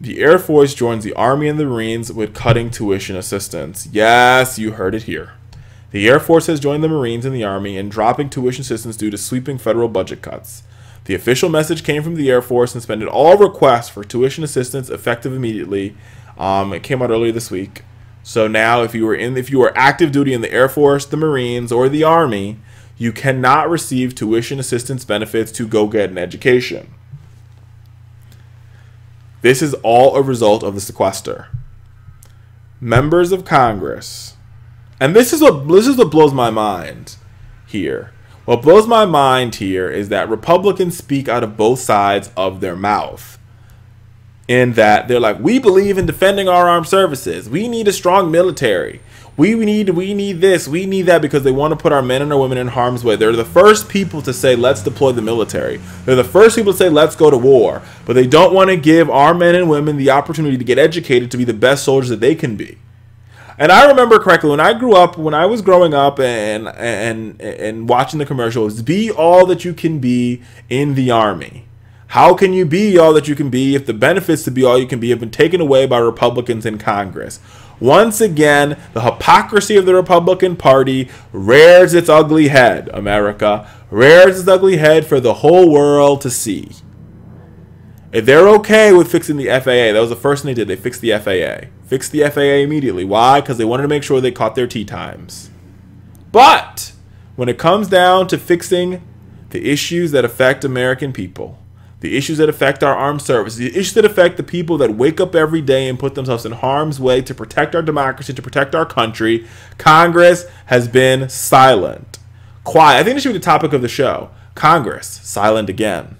The Air Force joins the Army and the Marines with cutting tuition assistance. Yes, you heard it here. The Air Force has joined the Marines and the Army in dropping tuition assistance due to sweeping federal budget cuts. The official message came from the Air Force and suspended all requests for tuition assistance effective immediately. It came out earlier this week. So now if you were active duty in the Air Force, the Marines, or the Army, you cannot receive tuition assistance benefits to go get an education. This is all a result of the sequester. Members of Congress, and this is what blows my mind here. What blows my mind here is that Republicans speak out of both sides of their mouth. In that they're like, we believe in defending our armed services. We need a strong military. We need this, we need that, because they want to put our men and our women in harm's way. They're the first people to say, let's deploy the military. They're the first people to say, let's go to war. But they don't want to give our men and women the opportunity to get educated to be the best soldiers that they can be. And I remember correctly, when I was growing up and watching the commercials, be all that you can be in the Army. How can you be all that you can be if the benefits to be all you can be have been taken away by Republicans in Congress? Once again, the hypocrisy of the Republican Party rears its ugly head, America. Rears its ugly head for the whole world to see. If they're okay with fixing the FAA, that was the first thing they did. They fixed the FAA. Fixed the FAA immediately. Why? Because they wanted to make sure they caught their tea times. But when it comes down to fixing the issues that affect American people, the issues that affect our armed services, the issues that affect the people that wake up every day and put themselves in harm's way to protect our democracy, to protect our country, Congress has been silent. Quiet. I think this should be the topic of the show. Congress, silent again.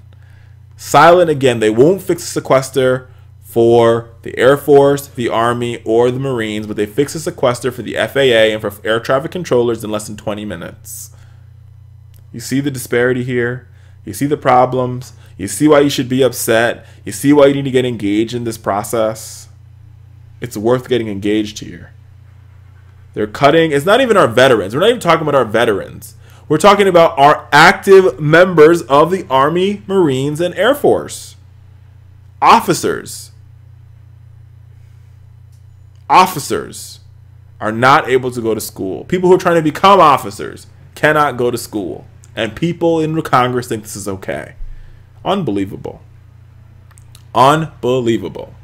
Silent again. They won't fix the sequester for the Air Force, the Army, or the Marines, but they fix the sequester for the FAA and for air traffic controllers in less than 20 minutes. You see the disparity here? You see the problems? You see why you should be upset? You see why you need to get engaged in this process? It's worth getting engaged here. They're cutting. It's not even our veterans. We're not even talking about our veterans. We're talking about our active members of the Army, Marines, and Air Force. Officers. Officers are not able to go to school. People who are trying to become officers cannot go to school. And people in Congress think this is okay. Unbelievable. Unbelievable.